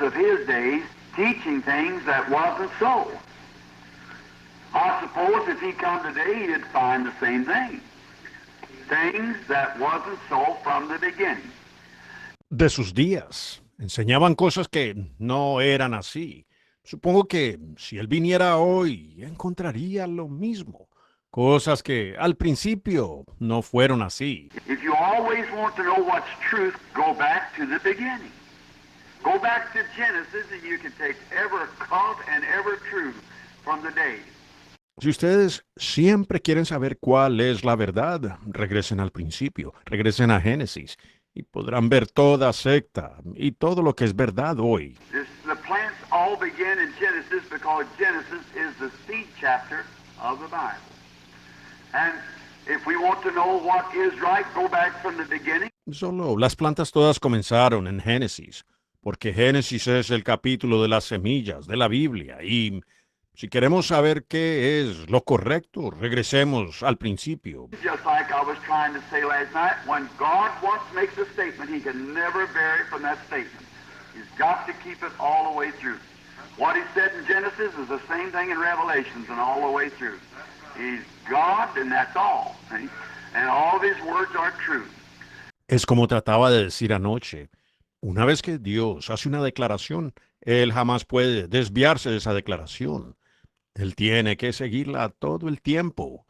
of his days teaching things that wasn't so. I suppose if he come today, he'd find the same thing. Things that wasn't so from the beginning. De sus días. Enseñaban cosas que no eran así. Supongo que si él viniera hoy, encontraría lo mismo. Cosas que al principio no fueron así. If you always want to know what's truth, go back to the beginning. Go back to Genesis and you can take every cult and every truth from the day. Si ustedes siempre quieren saber cuál es la verdad, regresen al principio, regresen a Génesis y podrán ver toda secta y todo lo que es verdad hoy. The plants all begin in Genesis because Genesis is the seed chapter of the Bible. And if we want to know what is right, go back from the beginning. Solo las plantas todas comenzaron en Génesis, porque Génesis es el capítulo de las semillas de la Biblia y si queremos saber qué es lo correcto, regresemos al principio. Just like I was trying to say last night, when God once makes a statement, he can never vary from that statement. He's got to keep it all the way through. What he said in Genesis is the same thing in Revelations and all the way through. He's God and that's all. See? And all of his words are true. Es como trataba de decir anoche. Una vez que Dios hace una declaración, Él jamás puede desviarse de esa declaración. Él tiene que seguirla todo el tiempo.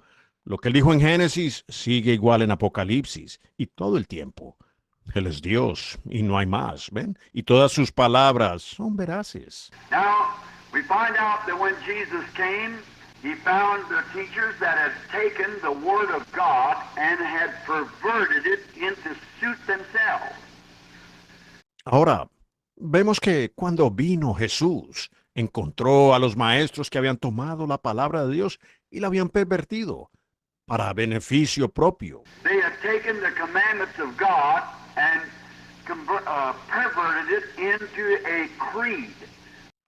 Lo que él dijo en Génesis sigue igual en Apocalipsis y todo el tiempo. Él es Dios y no hay más, ¿ven? Y todas sus palabras son veraces. Now, we find out that when Jesus came, he found the teachers that had taken the Word of God and had perverted it into suit themselves. Ahora, vemos que cuando vino Jesús, encontró a los maestros que habían tomado la palabra de Dios y la habían pervertido para beneficio propio. They had taken the commandments of God and perverted it into a creed.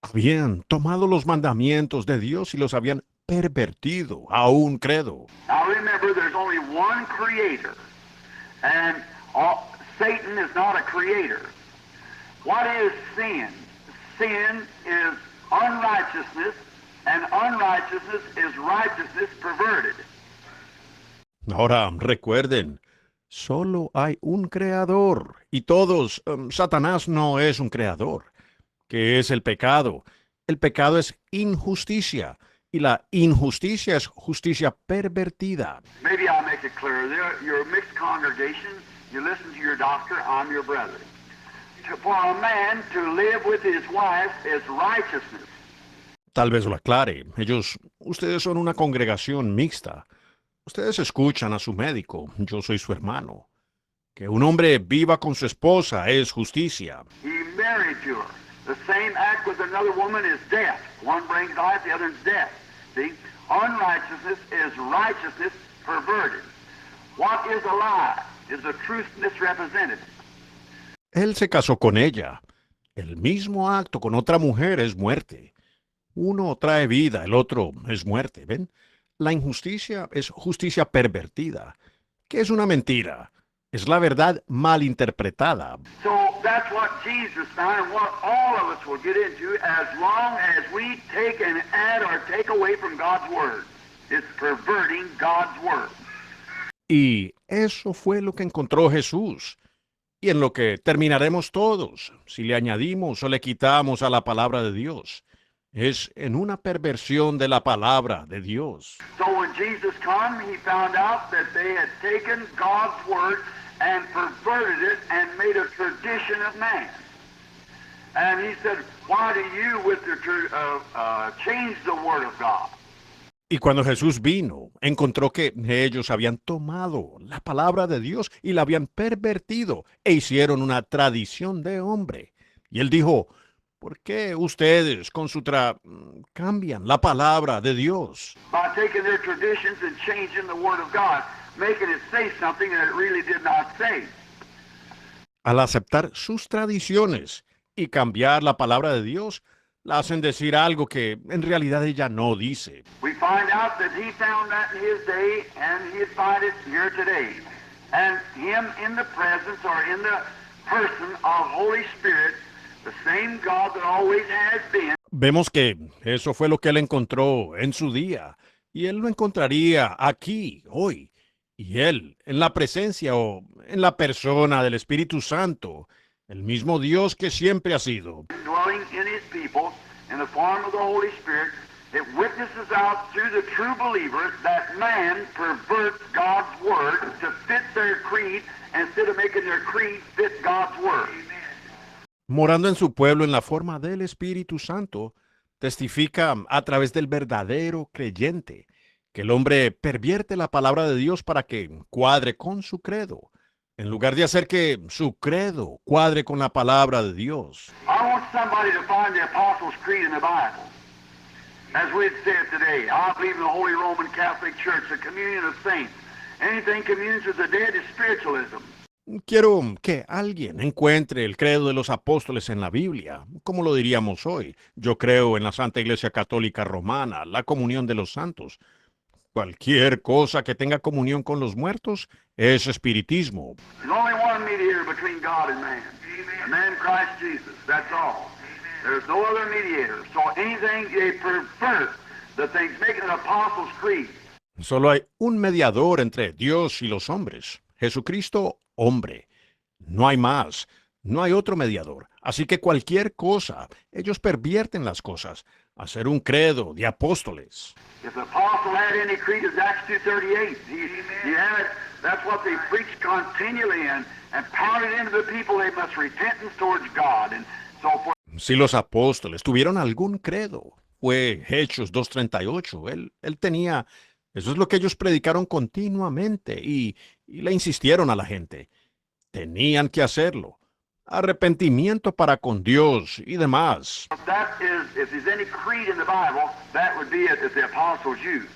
Habían tomado los mandamientos de Dios y los habían pervertido a un credo. Now remember, there's only one creator, and Satan is not a creator. What is sin? Sin is unrighteousness, and unrighteousness is righteousness perverted. Ahora, recuerden, solo hay un creador y todos, Satanás no es un creador. ¿Qué es el pecado? El pecado es injusticia y la injusticia es justicia pervertida. Maybe I'll make it clear. You're a mixed congregation. You listen to your doctor. I'm your brother. For a man to live with his wife is righteousness. Tal vez lo aclare. Ustedes son una congregación mixta. Ustedes escuchan a su médico. Yo soy su hermano. Que un hombre viva con su esposa es justicia. He married to her. The same act with another woman is death. One brings life, the other is death. See? Unrighteousness is righteousness perverted. What is a lie? Is the truth misrepresented? Él se casó con ella. El mismo acto con otra mujer es muerte. Uno trae vida, el otro es muerte, ¿ven? La injusticia es justicia pervertida. ¿Qué es una mentira? Es la verdad mal interpretada. So that's what Jesus found and what all of us will get into as long as we take and add or take away from God's Word. It's perverting God's Word. Y eso fue lo que encontró Jesús. Y en lo que terminaremos todos, si le añadimos o le quitamos a la palabra de Dios, es en una perversión de la palabra de Dios. So when Jesus came, he found out that they had taken God's Word and perverted it and made a tradition of man. And he said, why do you with the change the Word of God? Y cuando Jesús vino, encontró que ellos habían tomado la palabra de Dios y la habían pervertido e hicieron una tradición de hombre. Y él dijo, ¿por qué ustedes con su cambian la palabra de Dios? By taking their traditions and changing the Word of God, making it say something that it really did not say. Al aceptar sus tradiciones y cambiar la palabra de Dios, la hacen decir algo que en realidad ella no dice. We find out that he found that in his day, and he'd find it here today. And him in the presence or in the person of Holy Spirit, The same God that always has been. Vemos que eso fue lo que él encontró en su día, y él lo encontraría aquí, hoy. Y él, en la presencia o en la persona del Espíritu Santo, el mismo Dios que siempre ha sido. Dwelling in his people in the form of the Holy Spirit, it witnesses out through the true believer that man perverts God's word to fit their creed instead of making their creed fit God's word. Morando en su pueblo en la forma del Espíritu Santo, testifica a través del verdadero creyente que el hombre pervierte la palabra de Dios para que cuadre con su credo, en lugar de hacer que su credo cuadre con la palabra de Dios. I want somebody to find the Apostles' Creed in the Bible. As we'd said today, I believe in the Holy Roman Catholic Church, the communion of saints. Anything communions with the dead is spiritualism. Quiero que alguien encuentre el credo de los apóstoles en la Biblia, como lo diríamos hoy. Yo creo en la Santa Iglesia Católica Romana, la comunión de los santos. Cualquier cosa que tenga comunión con los muertos es espiritismo. There's only one mediator between God and man. The man Christ Jesus. That's all. There's no other mediator. So anything they pervert the things making an Apostles' Creed. Solo hay un mediador entre Dios y los hombres, Jesucristo, hombre. No hay más, no hay otro mediador. Así que cualquier cosa, ellos pervierten las cosas. Hacer un credo de apóstoles. If the apostle had any creed, it's Acts 2:38. He had it. That's what they preached continually and pounded into the people. They must repentance towards God and so forth. Si los apóstoles tuvieron algún credo, fue Hechos 2:38. Él tenía, eso es lo que ellos predicaron continuamente y le insistieron a la gente. Tenían que hacerlo. Arrepentimiento para con Dios y demás. That is, if there's any creed in the Bible, that would be it that the apostles used.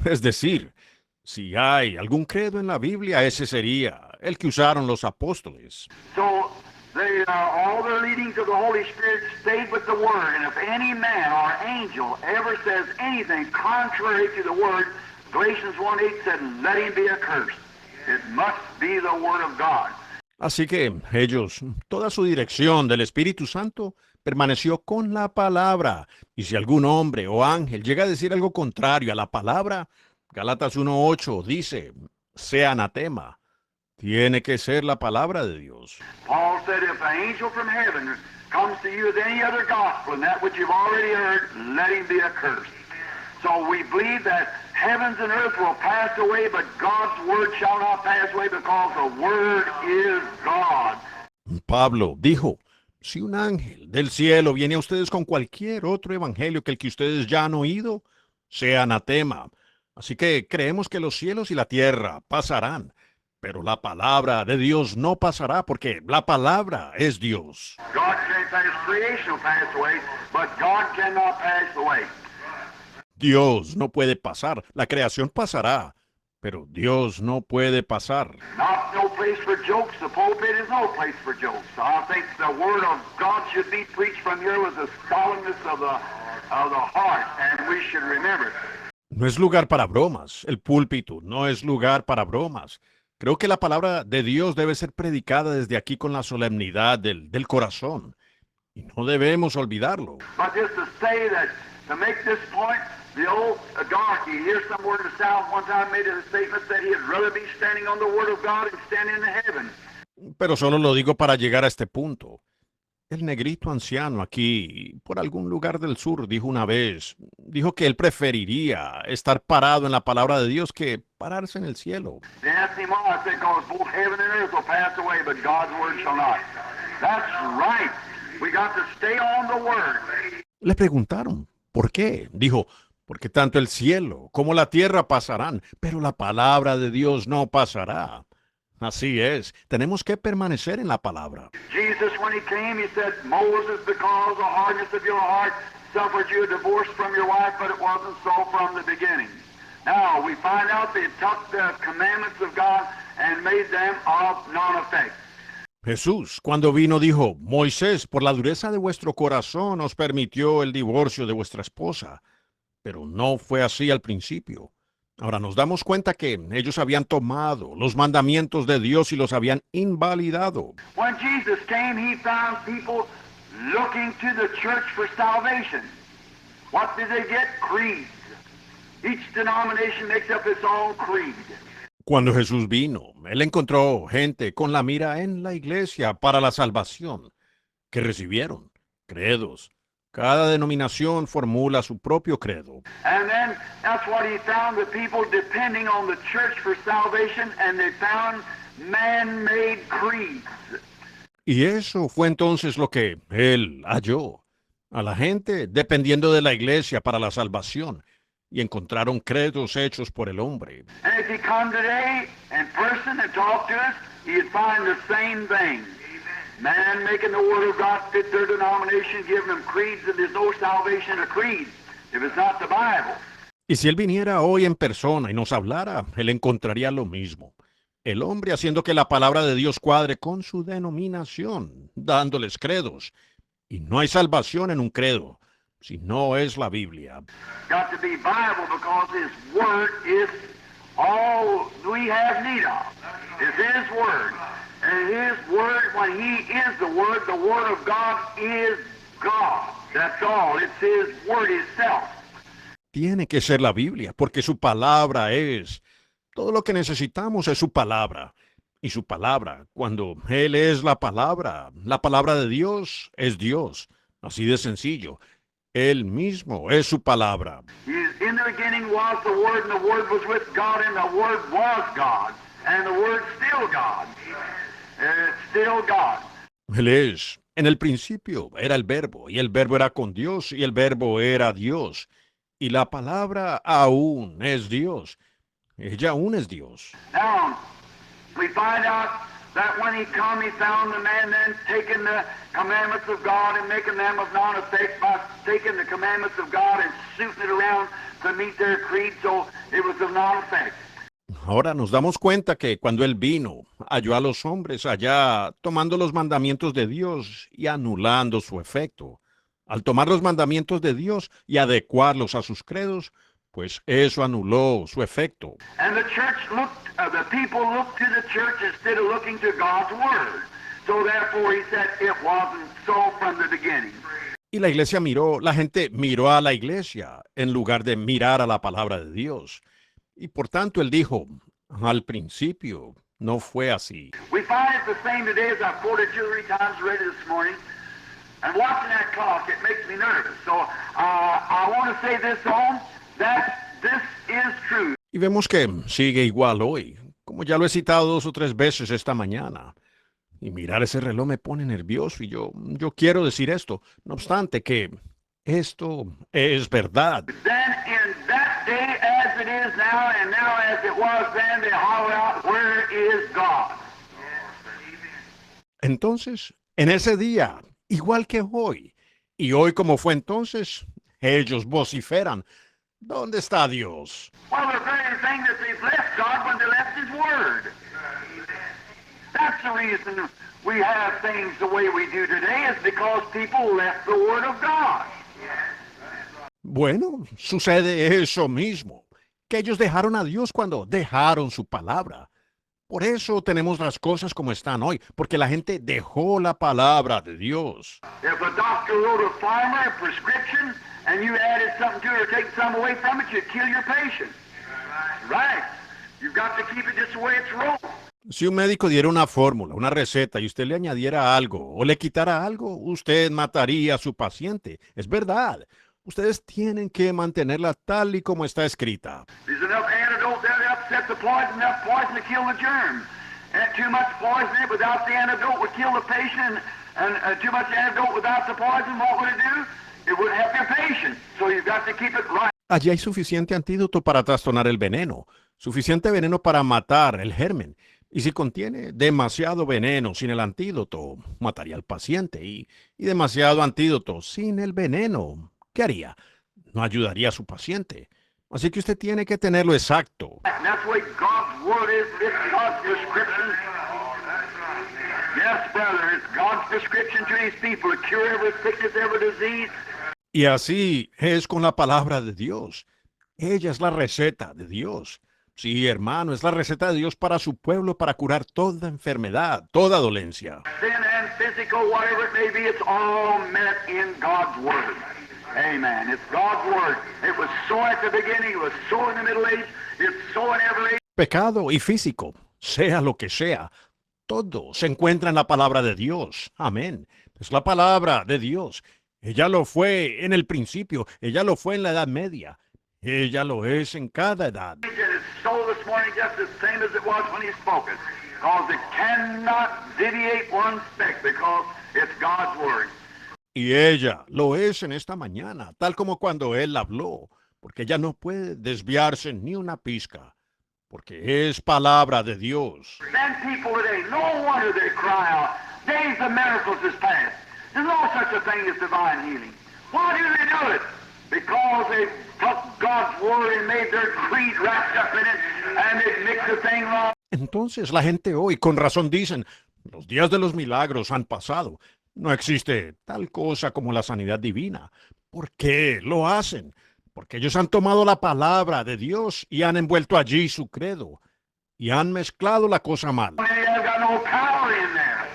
Es decir, si hay algún credo en la Biblia, ese sería el que usaron los apóstoles. So they all their leadings of the Holy Spirit stayed with the Word, and if any man or angel ever says anything contrary to the Word, Galatians 1:8 said, "Let him be accursed." It must be the Word of God. Así que ellos, toda su dirección del Espíritu Santo permaneció con la palabra. Y si algún hombre o ángel llega a decir algo contrario a la palabra, Gálatas 1:8 dice, sea anatema. Tiene que ser la palabra de Dios. Paul said, if an angel from heaven comes to you with any other gospel than that which you've already heard, let him be accursed. So we believe that heavens and earth will pass away, but God's word shall not pass away because the word is God. Pablo dijo, si un ángel del cielo viene a ustedes con cualquier otro evangelio que el que ustedes ya han oído, sea anatema. Así que creemos que los cielos y la tierra pasarán, pero la palabra de Dios no pasará porque la palabra es Dios. God can't pass, creation will pass away, but God cannot pass away. Dios no puede pasar, la creación pasará, pero Dios no puede pasar. Not no place for jokes. The pulpit is no place for jokes. I think the word of God should be preached from here with the solemnness of the heart, and we should remember it. No es lugar para bromas, el púlpito no es lugar para bromas. Creo que la palabra de Dios debe ser predicada desde aquí con la solemnidad del corazón. Y no debemos olvidarlo. But just to say that, to make this point, the old donkey, here somewhere in the South one time made a statement that he'd rather be standing on the Word of God and standing in heaven. Pero solo lo digo para llegar a este punto. El negrito anciano aquí, por algún lugar del sur, dijo una vez, dijo que él preferiría estar parado en la palabra de Dios que pararse en el cielo. The Anthony Moore said, because both heaven and earth will pass away, but God's Word shall not. That's right. We got to stay on the Word. Le preguntaron, ¿por qué? Dijo, porque tanto el cielo como la tierra pasarán, pero la palabra de Dios no pasará. Así es, tenemos que permanecer en la palabra. Jesus, when he came, he said, Moses, because of the hardness of your heart, suffered you a divorce from your wife, but it wasn't so from the beginning. Now, we find out they took the commandments of God and made them of none effect. Jesús, cuando vino, dijo, Moisés, por la dureza de vuestro corazón os permitió el divorcio de vuestra esposa. Pero no fue así al principio. Ahora nos damos cuenta que ellos habían tomado los mandamientos de Dios y los habían invalidado. When Jesus came, he found people looking to the church for salvation. What did they get? Creeds. Each denomination makes up its own creed. Cuando Jesús vino, él encontró gente con la mira en la iglesia para la salvación, que recibieron credos. Cada denominación formula su propio credo. And then that's what he found, the people depending on the church for salvation, and they found man-made creeds. Y eso fue entonces lo que él halló. A la gente dependiendo de la iglesia para la salvación. Y encontraron credos hechos por el hombre. And if he come today in person and talk to us, he'd find the same thing. Man making the word of God fit their denomination, giving them creeds, and there's no salvation of creeds if it's not the Bible. Y si él viniera hoy en persona y nos hablara, él encontraría lo mismo. El hombre haciendo que la palabra de Dios cuadre con su denominación, dándoles credos. Y no hay salvación en un credo, si no es la Biblia. Got to be Bible because His Word is all we have need of. It's His Word. And His Word, when He is the Word of God is God. That's all. It's His Word itself. Tiene que ser la Biblia, porque su palabra es. Todo lo que necesitamos es su palabra. Y su palabra, cuando Él es la palabra de Dios es Dios. Así de sencillo. Él mismo es su palabra. In the beginning was the Word, and the Word was with God, and the Word was God, and the Word's still God. It's still God. Él es. En el principio era el Verbo, y el Verbo era con Dios, y el Verbo era Dios. Y la palabra aún es Dios. Ella aún es Dios. Now, we find out that when He come, He found the man then taking the commandments of God and making them of none effect by taking the commandments of God and suiting it around to meet their creed, so it was of none effect. Ahora nos damos cuenta que cuando Él vino, halló a los hombres allá tomando los mandamientos de Dios y anulando su efecto. Al tomar los mandamientos de Dios y adecuarlos a sus credos, pues eso anuló su efecto. And the church the people looked to the church instead of looking to God's Word. So therefore He said it wasn't so from the beginning. Y la iglesia la gente miró a la iglesia en lugar de mirar a la palabra de Dios. Y por tanto Él dijo, al principio no fue así. We find it the same today as I've quoted 2 or 3 times already this morning. And watching that clock, it makes me nervous. So I want to say this on, that this is true. Y vemos que sigue igual hoy, como ya lo he citado 2 o 3 veces esta mañana. Y mirar ese reloj me pone nervioso y yo quiero decir esto, no obstante que esto es verdad. Then in that day as it is now, and now as it was then, they holler out, where is God? Entonces, en ese día, igual que hoy, y hoy como fue entonces, ellos vociferan, ¿dónde está Dios? Well, the very thing that they've left God when they left His Word. That's the reason we have things the way we do today, is because people left the Word of God. Bueno, sucede eso mismo, que ellos dejaron a Dios cuando dejaron su palabra. Por eso tenemos las cosas como están hoy, porque la gente dejó la palabra de Dios. If a doctor wrote a farmer a prescription and you added something to it or taken something away from it, you'd kill your patient. Right. You've got to keep it just the way it's wrote. Si un médico diera una fórmula, una receta, y usted le añadiera algo o le quitara algo, usted mataría a su paciente. Es verdad. Ustedes tienen que mantenerla tal y como está escrita. There's enough antidote there to upset the poison, enough poison to kill the germ. And too much poison in it without the antidote would kill the patient, and too much antidote without the poison, what would it do? It would help your patient. So you've got to keep it right. Allí hay suficiente antídoto para trastornar el veneno, suficiente veneno para matar el germen. Y si contiene demasiado veneno sin el antídoto, mataría al paciente. Y demasiado antídoto sin el veneno, ¿qué haría? No ayudaría a su paciente. Así que usted tiene que tenerlo exacto. And that's the way God's Word is. It's God's prescription. Yes, brother, it's God's prescription to His people to cure every sickness, every disease. Y así es con la palabra de Dios. Ella es la receta de Dios. Sí, hermano, es la receta de Dios para su pueblo para curar toda enfermedad, toda dolencia. Sin and physical, whatever it may be, it's all met in God's Word. Amen. It's God's Word. It was so at the beginning, it was so in the Middle Age, it's so in every age. Pecado y físico, sea lo que sea, todo se encuentra en la palabra de Dios. Amén. Es la palabra de Dios. Ella lo fue en el principio, ella lo fue en la Edad Media, ella lo es en cada edad. And it's so this morning just the same as it was when He spoke it. Because it cannot deviate one speck because it's God's Word. Y ella lo es en esta mañana, tal como cuando Él habló, porque ella no puede desviarse ni una pizca, porque es palabra de Dios. Then people today, no wonder they cry out. Days of miracles is past. There's no such a thing as divine healing. Why do they do it? Because they took God's Word and made their creed wrapped up in it, and they mixed the thing wrong. Entonces la gente hoy con razón dicen, los días de los milagros han pasado. No existe tal cosa como la sanidad divina. ¿Por qué lo hacen? Porque ellos han tomado la palabra de Dios y han envuelto allí su credo y han mezclado la cosa mal. They have got no power in there.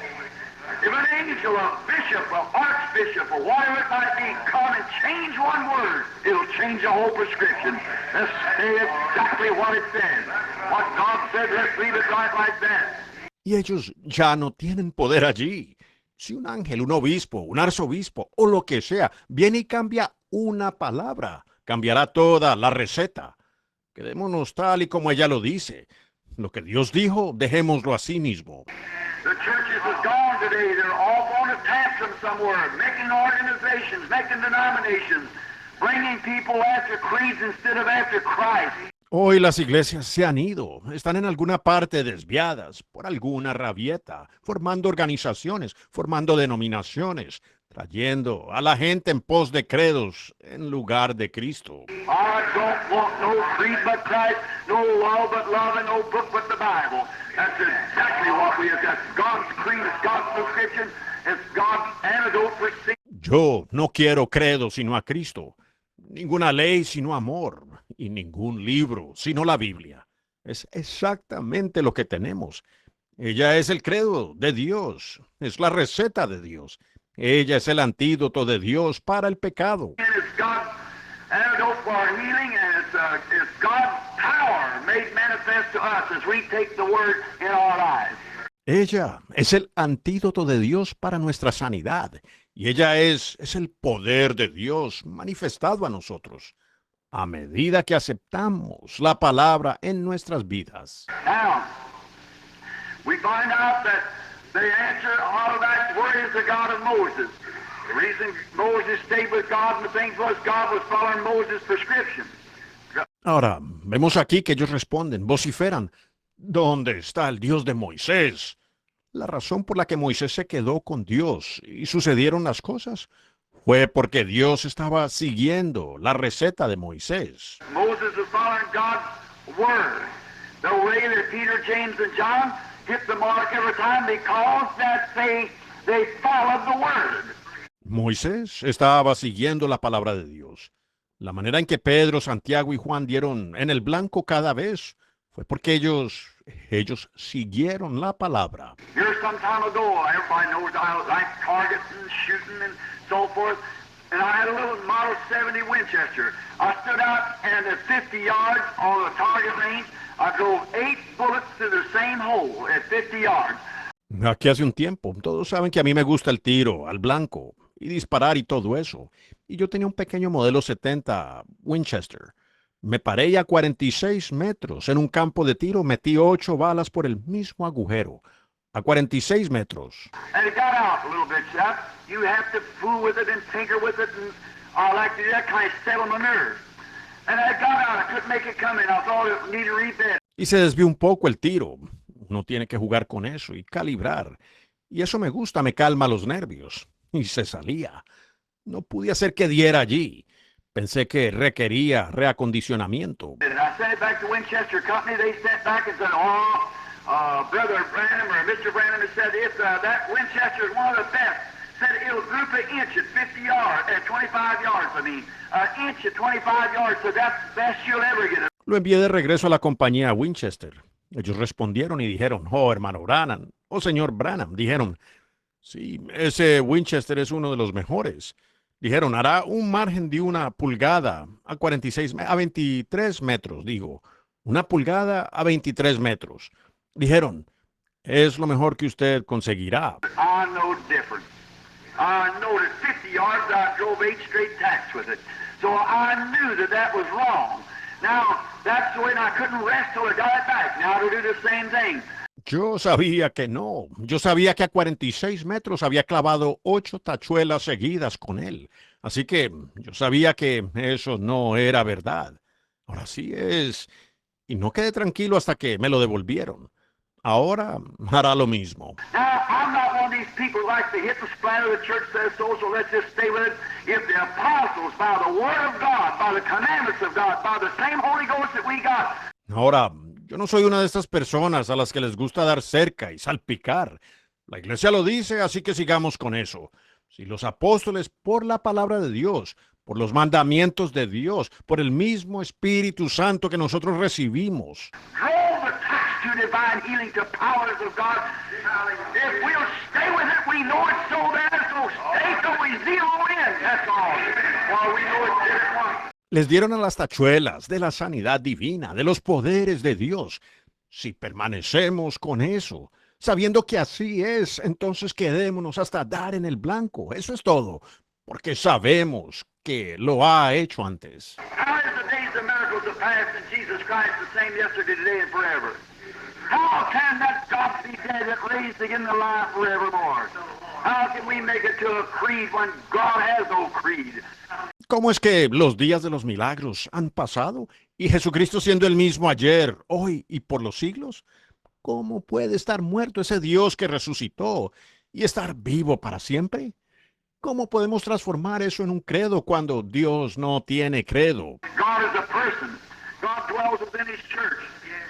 If an angel, a bishop, an archbishop, or whatever it might be, come and change one word, it'll change the whole prescription. Let's say exactly what it says. What God said, let's leave it right like that. Y ellos ya no tienen poder allí. Si un ángel, un obispo, un arzobispo o lo que sea viene y cambia una palabra, cambiará toda la receta. Quedémonos tal y como ella lo dice. Lo que Dios dijo, dejémoslo así mismo. The churches is gone today. They're all going to tantrum somewhere, making organizations, making denominations, bringing people after creeds instead of after Christ. Hoy las iglesias se han ido, están en alguna parte desviadas, por alguna rabieta, formando organizaciones, formando denominaciones, trayendo a la gente en pos de credos en lugar de Cristo. I don't want no creed but Christ, no law but love, and no book but the Bible. That's exactly what we have got. God's creed is God's prescription. It's God's antidote for sin. Yo no quiero credo sino a Cristo, ninguna ley sino amor, y ningún libro sino la Biblia. Es exactamente lo que tenemos. Ella es el credo de Dios, es la receta de Dios. Ella es el antídoto de Dios para el pecado. And it's God's antidote for our healing, and it's God's power made manifest to us as we take the Word in our lives. Ella es el antídoto de Dios para nuestra sanidad. Y ella es el poder de Dios manifestado a nosotros, a medida que aceptamos la palabra en nuestras vidas. Now, we find out that the answer out of that word is the God of Moses. The reason Moses stayed with God and the things was God was following Moses' prescription. Ahora, vemos aquí que ellos responden, vociferan, ¿dónde está el Dios de Moisés? La razón por la que Moisés se quedó con Dios y sucedieron las cosas fue porque Dios estaba siguiendo la receta de Moisés. Moses was following God's word. The way that Peter, James, and John hit the mark every time because that they followed the word. Moisés estaba siguiendo la palabra de Dios. La manera en que Pedro, Santiago y Juan dieron en el blanco cada vez fue porque ellos siguieron la palabra. Here some time ago, everybody knows I like targets and shooting and so forth. And I had a little Model 70 Winchester. I stood out and at 50 yards on the target range, I drove 8 bullets through the same hole at 50 yards. Aquí hace un tiempo, todos saben que a mí me gusta el tiro al blanco y disparar y todo eso. Y yo tenía un pequeño modelo 70 Winchester. Me paré y a 46 metros en un campo de tiro metí 8 balas por el mismo agujero. A 46 metros. And it got out a little bit, chap. You have to fool with it and tinker with it, and I like to do that kind of settle my nerves. And I got out. I couldn't make it come in. I thought it needed to read Y se desvió un poco el tiro. Uno tiene que jugar con eso y calibrar. Y eso me gusta, me calma los nervios. Y se salía. No pude hacer que diera allí. Pensé que requería reacondicionamiento. And I sent it back to Winchester Company. They sent back and said, Brother Branham or Mr. Branham has said that Winchester is one of the best. Said it'll group an inch at 50 yards, at 25 yards, I mean. An inch at 25 yards, so that's the best you'll ever get. Lo envié de regreso a la compañía Winchester. Ellos respondieron y dijeron, oh, hermano Branham, oh, señor Branham, dijeron, sí, ese Winchester es uno de los mejores. Dijeron, hará un margen de 1 pulgada a 23 metros, digo, 1 pulgada a 23 metros. Dijeron, es lo mejor que usted conseguirá. I know different. I know that 50 yards I drove 8 straight tacks with it. So I knew that that was wrong. Now, that's the way, and I couldn't rest till I got it back. Now to do the same thing. Yo sabía que no. Yo sabía que a 46 metros había clavado 8 tachuelas seguidas con él. Así que yo sabía que eso no era verdad. Ahora sí es. Y no quedé tranquilo hasta que me lo devolvieron. Ahora hará lo mismo. Now, I'm not one of these people who like to hit the splatter. The church says so let's just stay with it. If the apostles, by the word of God, by the commandments of God, by the same Holy Ghost that we got. Ahora, yo no soy una de estas personas a las que les gusta dar cerca y salpicar. La iglesia lo dice, así que sigamos con eso. Si los apóstoles, por la palabra de Dios, por los mandamientos de Dios, por el mismo Espíritu Santo que nosotros recibimos, Drove the tax to divine healing to powers of God. If we'll stay with it, we know it's so there, so stay till we zero in. That's all. Well, we know it's there at once. les dieron a las tachuelas de la sanidad divina, de los poderes de Dios. Si permanecemos con eso, sabiendo que así es, entonces quedémonos hasta dar en el blanco. Eso es todo, porque sabemos que lo ha hecho antes. How is the days of miracles of past in Jesus Christ the same yesterday, today, and forever? How can that God be dead that raised again to life forevermore? How can we make it to a creed when God has no creed? ¿Cómo es que los días de los milagros han pasado y Jesucristo siendo el mismo ayer, hoy y por los siglos? ¿Cómo puede estar muerto ese Dios que resucitó y estar vivo para siempre? ¿Cómo podemos transformar eso en un credo cuando Dios no tiene credo? God is a person. God dwells within His church.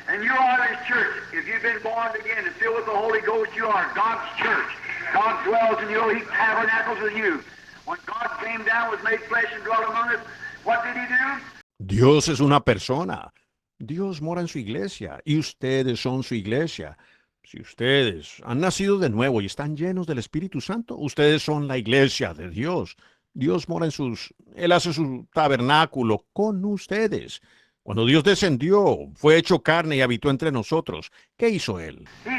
And you are His church. If you've been born again and filled with the Holy Ghost, you are God's church. God dwells in you. He tabernacles with you. When God came down, was made flesh and dwelt among us, what did He do? Dios es una persona. Dios mora en su iglesia y ustedes son su iglesia. Si ustedes han nacido de nuevo y están llenos del Espíritu Santo, ustedes son la iglesia de Dios. Dios mora en Él hace su tabernáculo con ustedes. Cuando Dios descendió, fue hecho carne y habitó entre nosotros. ¿Qué hizo Él? He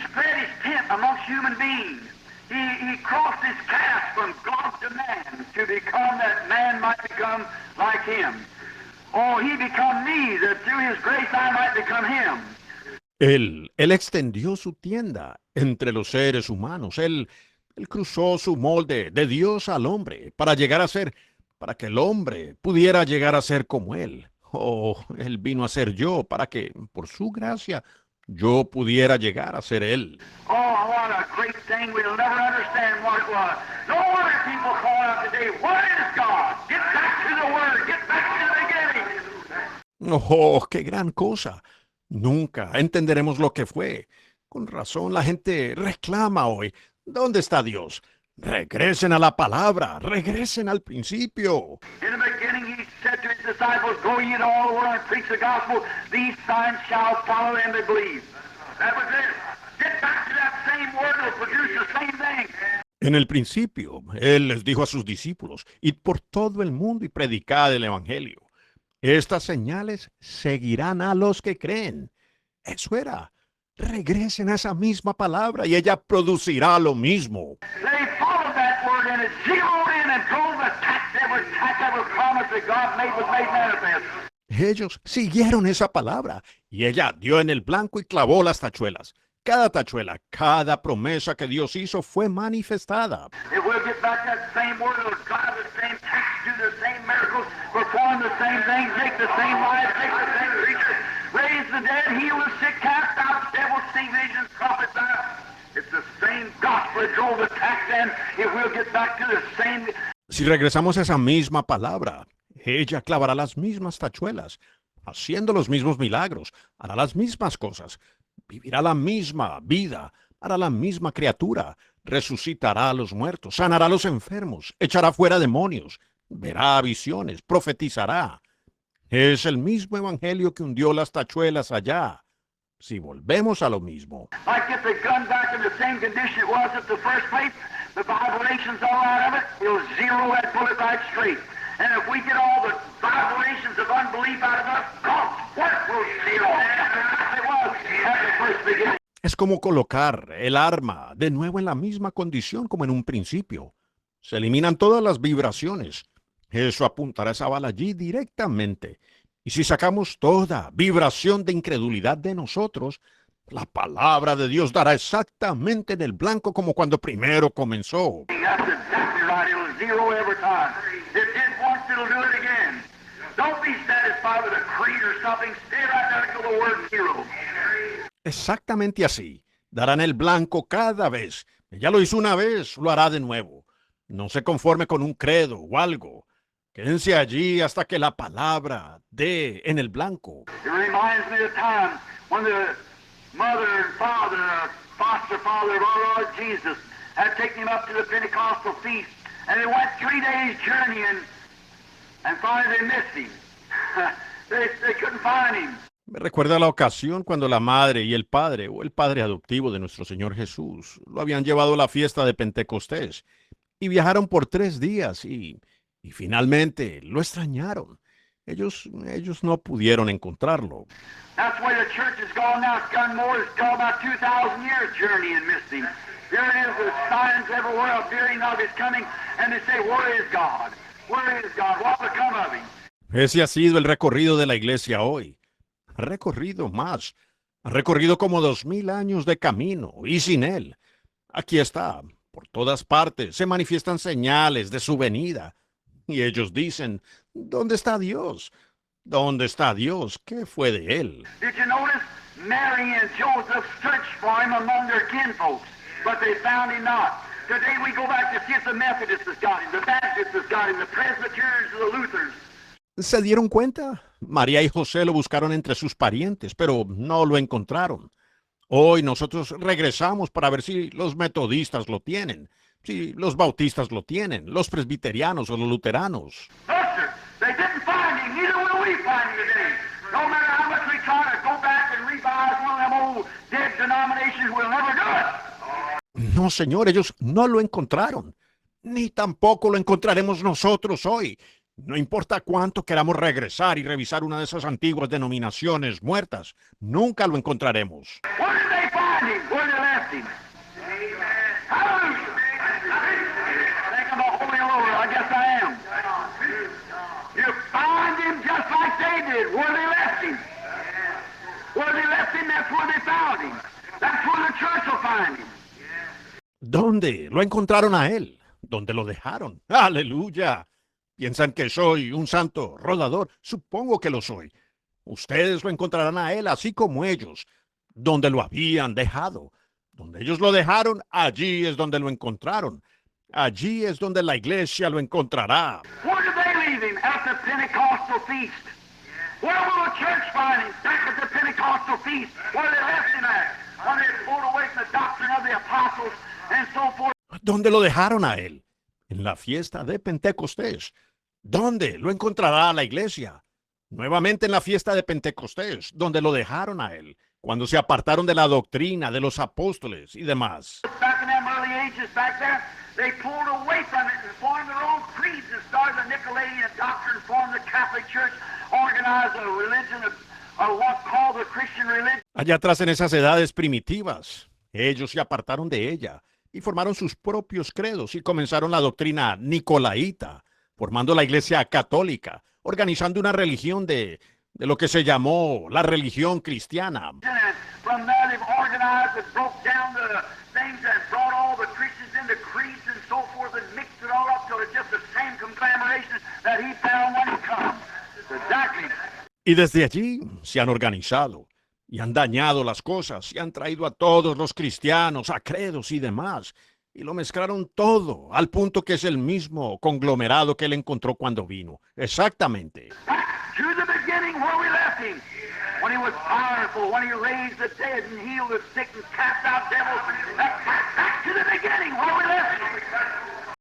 spread His tent amongst human beings. He crossed His path from God to man to become that man might become like Him. Oh, He become me, that through His grace I might become Him. Él extendió su tienda entre los seres humanos. Él cruzó su molde de Dios al hombre para para que el hombre pudiera llegar a ser como Él. Oh, Él vino a ser yo para que, por su gracia, yo pudiera llegar a ser Él. Oh, what a great thing. We'll never understand what it was. No wonder people call out today, what is God? Get back to the Word. Get back to the beginning. Oh, qué gran cosa. Nunca entenderemos lo que fue. Con razón la gente reclama hoy. ¿Dónde está Dios? Regresen a la palabra, regresen al principio. In the beginning He said to His disciples, go ye to all the world and preach the gospel. These signs shall follow them that believe. That was it. Get back to that same Word. It'll produce the same thing. En el principio, Él les dijo a sus discípulos, id por todo el mundo y predicad el Evangelio. Estas señales seguirán a los que creen. Eso era. Regresen a esa misma palabra y ella producirá lo mismo. They followed that Word and it zeroed in and drove the tax, every promise that God made was made manifest. Ellos siguieron esa palabra y ella dio en el blanco y clavó las tachuelas. Cada tachuela, cada promesa que Dios hizo fue manifestada. If we'll get back that same Word, it'll drive the same tax, do the same miracles, perform the same things, make the same lives, take the same creatures, raise the dead, heal the sick, cast out devils, see visions, prophesy. It's the same gospel that drove the tax in. If we'll get back to the same. Si regresamos a esa misma palabra, ella clavará las mismas tachuelas, haciendo los mismos milagros, hará las mismas cosas, vivirá la misma vida, hará la misma criatura, resucitará a los muertos, sanará a los enfermos, echará fuera demonios, verá visiones, profetizará. Es el mismo evangelio que hundió las tachuelas allá. Si volvemos a lo mismo. Like get the gun back in the same condition it was at the first place, the vibrations all out of it, it'll zero that bullet right straight. And if we get all the vibrations of unbelief out of us, God's work will zero. It was at the first beginning. Es como colocar el arma de nuevo en la misma condición como en un principio. Se eliminan todas las vibraciones. Eso apuntará esa bala allí directamente. Y si sacamos toda vibración de incredulidad de nosotros, la palabra de Dios dará exactamente en el blanco como cuando primero comenzó. That's exactly right. It'll zero every time. It did once, it'll do it again. Don't be satisfied with a creed or something. Stay right there until the word zero. Exactamente así. Darán el blanco cada vez. Ya lo hizo una vez, lo hará de nuevo. No se conforme con un credo o algo. Quédense allí hasta que la palabra dé en el blanco. It reminds me of the time when the mother and father, foster father of our Lord Jesus, had taken him up to the Pentecostal feast, and they went 3 days journeying, and finally they missed him. they couldn't find him. Me recuerda la ocasión cuando la madre y el padre, o el padre adoptivo de nuestro Señor Jesús, lo habían llevado a la fiesta de Pentecostés, y viajaron por 3 días, y finalmente lo extrañaron. Ellos no pudieron encontrarlo. That's why the church has gone now. It's gone more. It's gone about 2,000 years journey and missed him. There it is, the signs everywhere appearing of his coming, and they say, where is God? Where is God? What will become of him? Ese ha sido el recorrido de la iglesia hoy. Ha recorrido más. Ha recorrido como 2000 años de camino, y sin él. Aquí está. Por todas partes se manifiestan señales de su venida. Y ellos dicen, ¿dónde está Dios? ¿Dónde está Dios? ¿Qué fue de él? Did you notice? Mary and Joseph searched for him among their kinfolks, but they found him not. Today we go back to see if the Methodists has got him, the Baptists has got him, the Presbyterians, the Lutherans. ¿Se dieron cuenta? María y José lo buscaron entre sus parientes, pero no lo encontraron. Hoy nosotros regresamos para ver si los metodistas lo tienen, si los bautistas lo tienen, los presbiterianos o los luteranos. No, sir, they didn't find him. Neither will we find him today. No matter how much we try to go back and revise one of them old dead denominations, we'll never do it. No, señor, ellos no lo encontraron, ni tampoco lo encontraremos nosotros hoy. No importa cuánto queramos regresar y revisar una de esas antiguas denominaciones muertas, nunca lo encontraremos. Where did they find him? Where they left him? Hallelujah. Think I'm a holy roller. I guess I am. You find him just like they did, where they left him. Where they left him, that's where they found him. That's where the church will find him. ¿Dónde lo encontraron a él? ¿Dónde lo dejaron? ¡Aleluya! ¿Piensan que soy un santo rodador? Supongo que lo soy. Ustedes lo encontrarán a él así como ellos, donde lo habían dejado. Donde ellos lo dejaron, allí es donde lo encontraron. Allí es donde la iglesia lo encontrará. Where did they leave him? At the Pentecostal feast. Where will the church find him? Back at the Pentecostal feast, where they left him at. When they pulled away from the doctrine of the apostles and so forth. ¿Dónde lo dejaron a él? En la fiesta de Pentecostés. ¿Dónde lo encontrará la iglesia? Nuevamente en la fiesta de Pentecostés, donde lo dejaron a él, cuando se apartaron de la doctrina de los apóstoles y demás. Back in them early ages back there, they pulled away from it and formed their own creeds and started the Nicolaitan doctrine, formed the Catholic Church, organized a religion of what's called the Christian religion. Allá atrás en esas edades primitivas, ellos se apartaron de ella y formaron sus propios credos y comenzaron la doctrina nicolaíta, formando la iglesia católica, organizando una religión de lo que se llamó la religión cristiana. And from there they've organized and broke down the things and brought all the Christians into creeds and so forth and mixed it all up till it's just the same conglomeration that he found when he come. Exactly. Y desde allí se han organizado y han dañado las cosas y han traído a todos los cristianos, a credos y demás, y lo mezclaron todo al punto que es el mismo conglomerado que él encontró cuando vino. Exactamente. Back to the beginning where we left him. When he was powerful, when he raised the dead and healed the sick and cast out devils. Back to the beginning where we left him.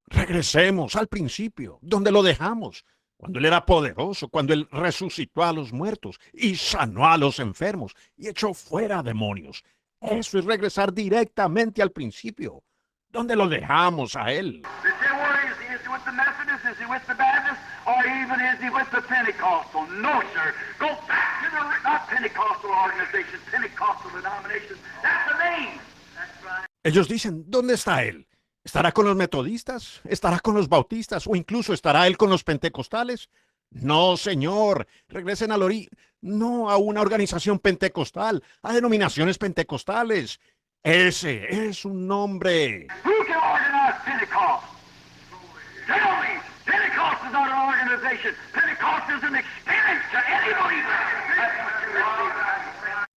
Regresemos al principio, donde lo dejamos, cuando Él era poderoso, cuando Él resucitó a los muertos y sanó a los enfermos y echó fuera demonios. Eso es regresar directamente al principio, donde lo dejamos a Él. They say, where is he? Is he with the Methodists? Is he with the Baptists? Or even is he with the Pentecostal? No, sir. Go back to the, not Pentecostal organizations, Pentecostal denominations. That's the name. Ellos dicen, ¿dónde está Él? ¿Estará con los metodistas? ¿Estará con los bautistas? ¿O incluso estará Él con los pentecostales? No, señor. Regresen al origen. No a una organización pentecostal, a denominaciones pentecostales. Ese es un nombre. Who can organize Pentecost? Tell me. Pentecost is not an organization. Pentecost is an experience to any believer.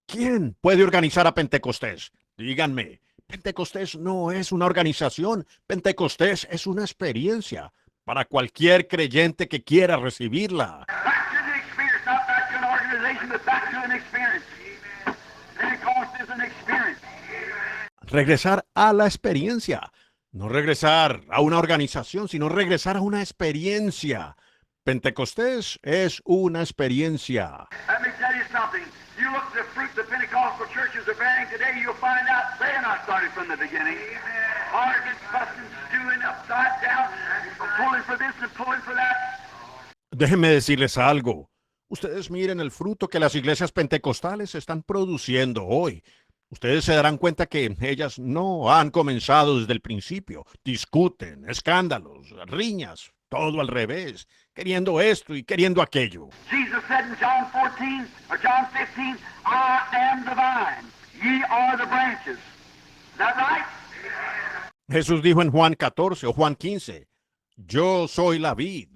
¿Quién puede organizar a Pentecostés? Díganme. Pentecostés no es una organización. Pentecostés es una experiencia para cualquier creyente que quiera recibirla. Back to the experience, not back to an organization, but back to an experience. Pentecost is an experience. Regresar a la experiencia. No regresar a una organización, sino regresar a una experiencia. Pentecostés es una experiencia. Let me tell you something. You look at the fruit the Pentecostal churches are bearing today, you'll find out they're not started from the beginning. Arguing, fussing, stewing upside down, pulling for this and pulling for that. Déjenme decirles algo. Ustedes miren el fruto que las iglesias pentecostales están produciendo hoy. Ustedes se darán cuenta que ellas no han comenzado desde el principio. Discuten, escándalos, riñas, todo al revés, queriendo esto y queriendo aquello. Jesus said in John 14 or John 15, I am the vine, ye are the branches. Is that right? Jesús dijo en Juan 14 o Juan 15, yo soy la vid,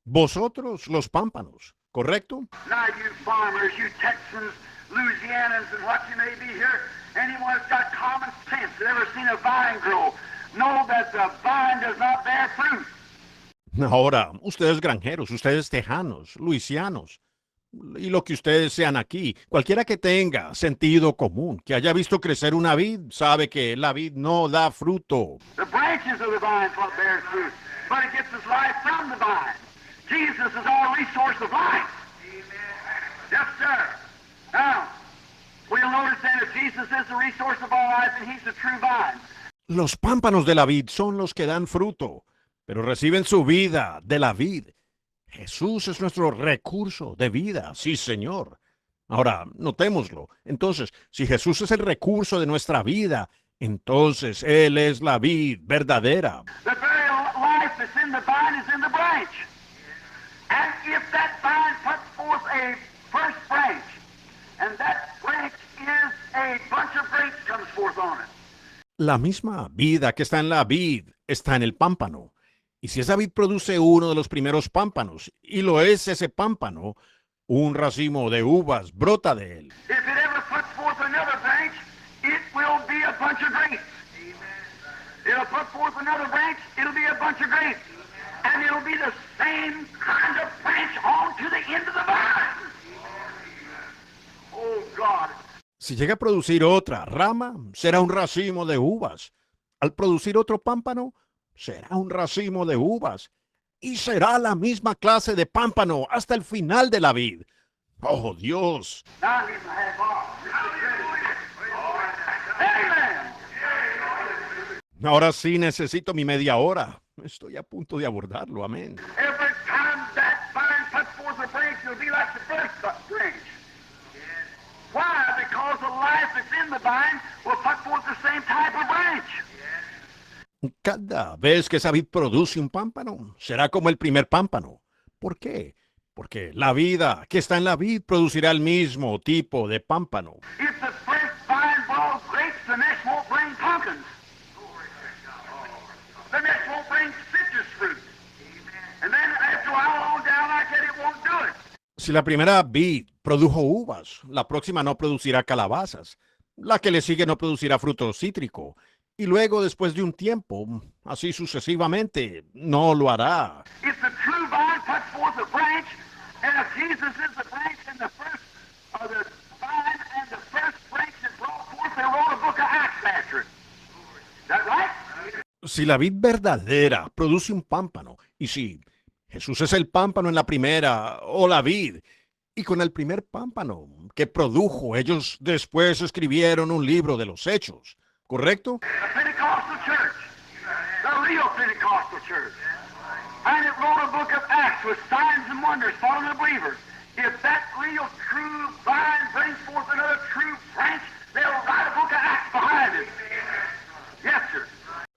vosotros los pámpanos, ¿correcto? Now you farmers, you Texans, Louisianans, and what you may be here, anyone that's got common sense that ever seen a vine grow, know that the vine does not bear fruit. Ahora, ustedes granjeros, ustedes tejanos, luisianos, y lo que ustedes sean aquí, cualquiera que tenga sentido común, que haya visto crecer una vid, sabe que la vid no da fruto. The branches of the vine is what bears fruit, but it gets its life from the vine. Jesus is our resource of life. Yes, sir. Now, we'll notice then if Jesus is the resource of our life and he's the true vine. Los pámpanos de la vid son los que dan fruto, pero reciben su vida de la vid. Jesús es nuestro recurso de vida, sí, Señor. Ahora, notémoslo. Entonces, si Jesús es el recurso de nuestra vida, entonces Él es la vid verdadera. The very life that's in the vine is in the branch. And if that vine puts forth a first branch, and that branch is a bunch of grapes comes forth on it. La misma vida que está en la vid está en el pámpano. Y si esa vid produce uno de los primeros pámpanos, y lo es ese pámpano, un racimo de uvas brota de él. If it ever puts forth another branch, it will be a bunch of grapes. It'll put forth another branch, it'll be a bunch of grapes. And it'll be the same kind of branch on to the end of the vine. Oh, God. Si llega a producir otra rama, será un racimo de uvas. Al producir otro pámpano, será un racimo de uvas. Y será la misma clase de pámpano hasta el final de la vid. ¡Oh, Dios! Now I need my half off. Amen. Ahora sí necesito mi media hora. Estoy a punto de abordarlo. Amén. Every time that vine puts forth a branch, it'll be like the first branch. Why? Because the life that's in the vine will put forth the same type of branch. Cada vez que esa vid produce un pámpano, será como el primer pámpano. ¿Por qué? Porque la vida que está en la vid producirá el mismo tipo de pámpano. If the first vine brought grapes, the next won't bring pumpkins. The next won't bring citrus fruit. And then after a while on down like that, it won't do it. Si la primera vid produjo uvas, la próxima no producirá calabazas. La que le sigue no producirá fruto cítrico. Y luego, después de un tiempo, así sucesivamente, no lo hará. If the true vine puts forth a branch, and if Jesus is the branch and the first, or the vine and the first branch that brought forth, they wrote a book of Acts after it. Is that right? Si la vid verdadera produce un pámpano, y si Jesús es el pámpano en la primera, o la vid, y con el primer pámpano que produjo, ellos después escribieron un libro de los hechos, ¿correcto? The Pentecostal church, the real Pentecostal church. And it wrote a book of Acts with signs and wonders following the believers. If that real true vine brings forth another true branch, they'll write a book of Acts behind it. Yes, sir.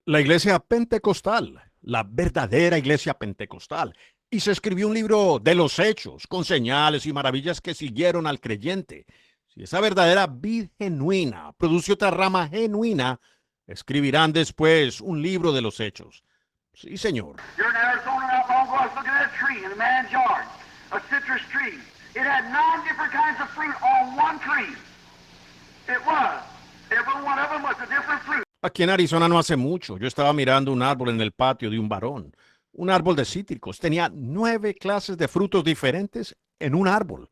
La iglesia pentecostal, la verdadera iglesia pentecostal. Y se escribió un libro de los hechos, con señales y maravillas que siguieron al creyente. Si esa verdadera vid genuina produce otra rama genuina, escribirán después un libro de los hechos. Sí, señor. You're in Arizona not long ago. I was looking at a tree in a man's yard, a citrus tree. It had 9 different kinds of fruit on one tree. It was. Every one of them was a different fruit. Aquí en Arizona no hace mucho, yo estaba mirando un árbol en el patio de un varón. Un árbol de cítricos. Tenía 9 clases de frutos diferentes en un árbol.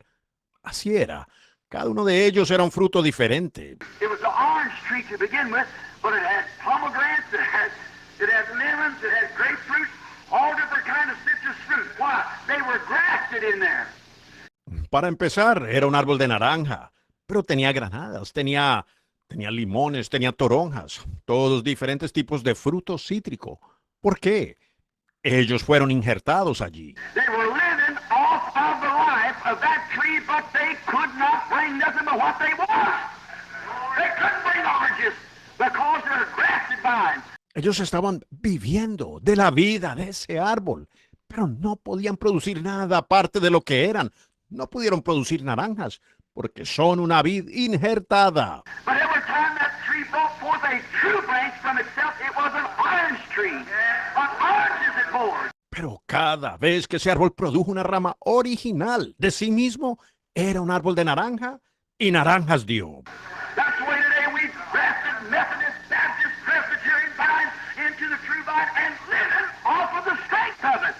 Así era. Cada uno de ellos era un fruto diferente. It was an orange tree to begin with, but it had pomegranates, it had lemons, it had grapefruit, all different kinds of citrus fruit. Why? They were grafted in there. Para empezar, era un árbol de naranja, pero tenía granadas, tenía limones, tenía toronjas, todos diferentes tipos de frutos cítricos. ¿Por qué? Ellos fueron injertados allí. They were living off of the life of that tree, but they could not bring nothing but what they was. They couldn't bring oranges because they're grafted vines. Ellos estaban viviendo de la vida de ese árbol, pero no podían producir nada aparte de lo que eran. No pudieron producir naranjas porque son una vid injertada. But every time that tree brought forth a true branch from itself, it was an orange tree. An orange is it bore. Pero cada vez que ese árbol produjo una rama original de sí mismo, era un árbol de naranja y naranjas dio. That's the way today we've grafted Methodist, Baptist, Presbyterian vines into the true vine and living off of the strength of it.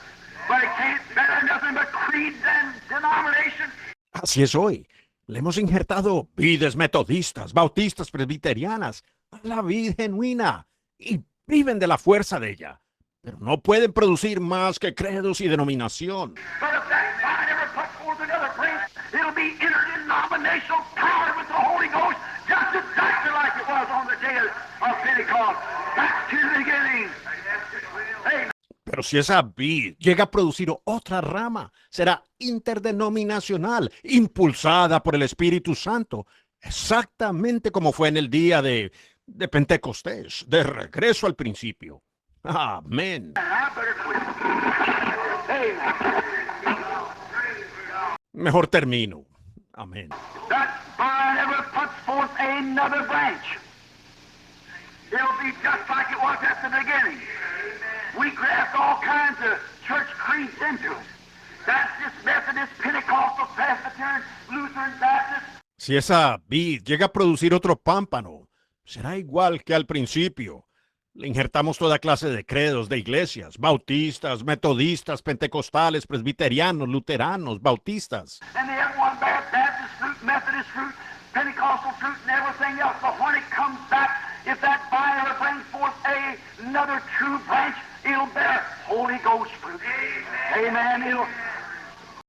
But it can't better nothing but creeds and denominations. Así es hoy. Le hemos injertado vides metodistas, bautistas, presbiterianas a la vid genuina y viven de la fuerza de ella. Pero no pueden producir más que credos y denominación. But if that vine ever puts forth another branch, it'll be interdenominational power with the Holy Ghost, just exactly like it was on the day of Pentecost. Back to the beginning. Amen. Pero si esa vid llega a producir otra rama, será interdenominacional, impulsada por el Espíritu Santo, exactamente como fue en el día de Pentecostés, de regreso al principio. Amén. I better quit. Amen. Mejor termino. Amén. That vine ever puts forth another branch, it'll be just like it was at the beginning. We graft all kinds of church creeds into it. Baptist, Methodist, Pentecostal, Presbyterian, Lutheran, Baptist. Si esa vid llega a producir otro pámpano, será igual que al principio. Le injertamos toda clase de credos de iglesias, bautistas, metodistas, pentecostales, presbiterianos, luteranos, bautistas. And they have one bad Baptist fruit, Methodist fruit, Pentecostal fruit, and everything else. But when it comes back, if that vine ever brings forth another true branch, it'll bear Holy Ghost fruit. Amen.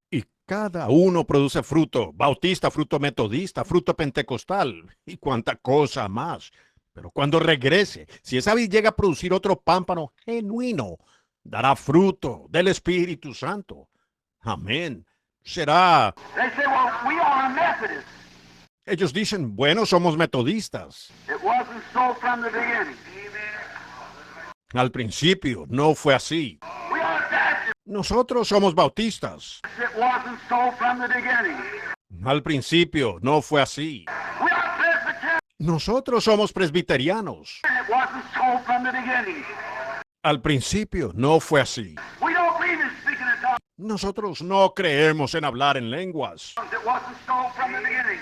Y cada uno produce fruto, bautista, fruto metodista, fruto pentecostal y cuanta cosa más. Pero cuando regrese, si esa vid llega a producir otro pámpano genuino, dará fruto del Espíritu Santo. Amén. Será. They say, well, we are Methodists. Ellos dicen, bueno, somos metodistas. It wasn't so from the beginning. Al principio no fue así. We are Baptists. Nosotros somos bautistas. It wasn't so from the beginning. Al principio no fue así. We are Presbyterian. Nosotros somos presbiterianos. It wasn't so from the beginning. Al principio no fue así. We don't believe in speaking in tongues. Nosotros no creemos en hablar en lenguas. It wasn't so from the beginning.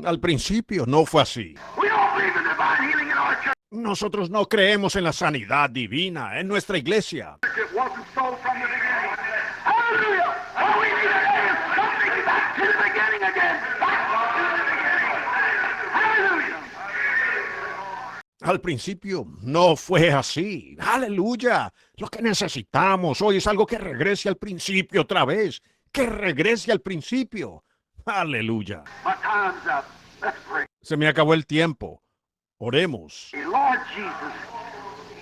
Al principio no fue así. We don't believe in divine healing in our church. Nosotros no creemos en la sanidad divina en nuestra iglesia. It wasn't so from the beginning. Hallelujah! All we need today is something back to the beginning again. Back to the beginning. Hallelujah! Al principio no fue así. Aleluya. Lo que necesitamos hoy es algo que regrese al principio otra vez. Que regrese al principio. Aleluya. My time's up. Let's pray. Se me acabó el tiempo. Oremos. Lord Jesus,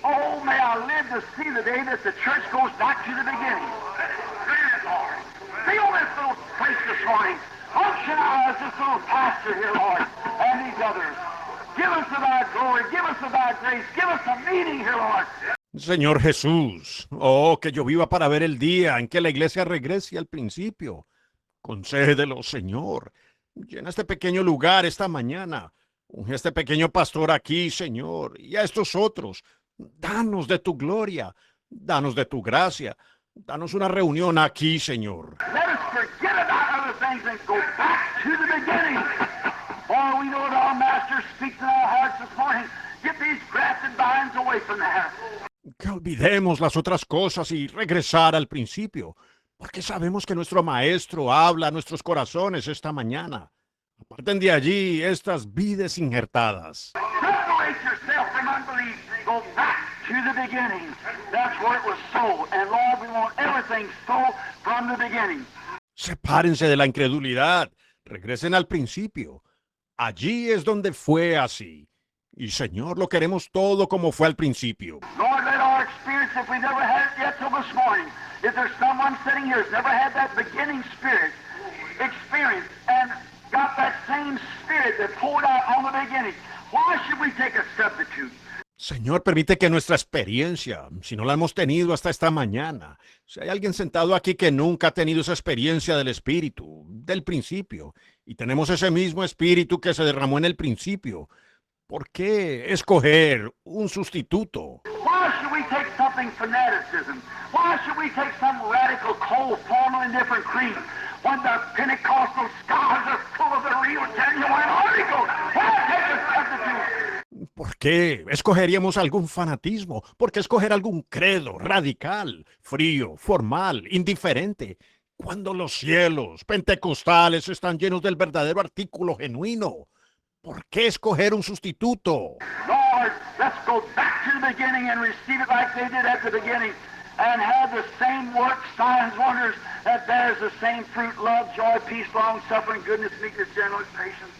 oh, may I live to see the day that the church goes back to the beginning. Grant it, Lord. Be on this little place this morning. Function out as this little pastor here, Lord, and these others. Give us of thy glory. Give us of thy grace. Give us a meeting here, Lord. Señor Jesús, oh, que yo viva para ver el día en que la iglesia regrese al principio. Concédelo, Señor. Llena este pequeño lugar esta mañana. Unge a este pequeño pastor aquí, Señor, y a estos otros. Danos de tu gloria. Danos de tu gracia. Danos una reunión aquí, Señor. Let us forget about other things and go back to the beginning. For we know that our Master speaks in our hearts this morning. Get these grafted vines away from there. Que olvidemos las otras cosas y regresar al principio, porque sabemos que nuestro Maestro habla a nuestros corazones esta mañana. Aparten de allí estas vides injertadas. Separate yourself from unbelief. Go back to the beginning. That's where it was sown. And Lord, we want everything sown from the beginning. Sepárense de la incredulidad. Regresen al principio. Allí es donde fue así. Y Señor, lo queremos todo como fue al principio. Lord, let our experience, if we never had it yet till this morning, if there's someone sitting here who's never had that beginning spirit experience and got that same spirit that poured out on the beginning, why should we take a substitute? Señor, permite que nuestra experiencia, si no la hemos tenido hasta esta mañana, si hay alguien sentado aquí que nunca ha tenido esa experiencia del Espíritu, del principio, y tenemos ese mismo Espíritu que se derramó en el principio, ¿por qué escoger un sustituto? Why should we take something fanaticism? Why should we take some radical, cold, formal, indifferent creed when the Pentecostal scholars are full of the real, genuine Holy Ghost? Why take a substitute? ¿Por qué escogeríamos algún fanatismo? ¿Por qué escoger algún credo radical, frío, formal, indiferente? Cuando los cielos pentecostales están llenos del verdadero artículo genuino. ¿Por qué escoger un sustituto? Lord, let's go back to the beginning and receive it like they did at the beginning and have the same works, signs, wonders that bears the same fruit, love, joy, peace, long-suffering, goodness, meekness, gentleness, patience.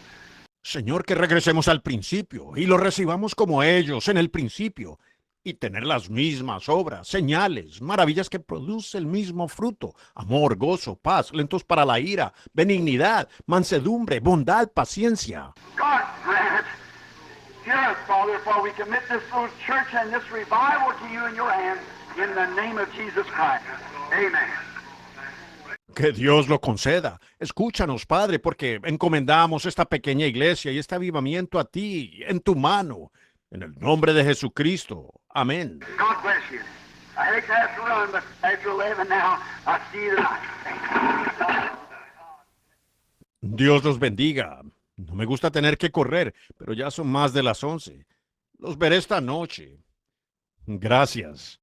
Señor, que regresemos al principio y lo recibamos como ellos en el principio y tener las mismas obras, señales, maravillas que produce el mismo fruto, amor, gozo, paz, lentos para la ira, benignidad, mansedumbre, bondad, paciencia. God grant it. Hear us, Father, for we commit this little church and this revival to you in your hands in the name of Jesus Christ. Amen. Que Dios lo conceda. Escúchanos, Padre, porque encomendamos esta pequeña iglesia y este avivamiento a ti, en tu mano, en el nombre de Jesucristo. Amén. God bless you. I hate to have to run, but after 11 now, I'll see you tonight. Dios los bendiga. No me gusta tener que correr, pero ya son más de las 11. Los veré esta noche. Gracias.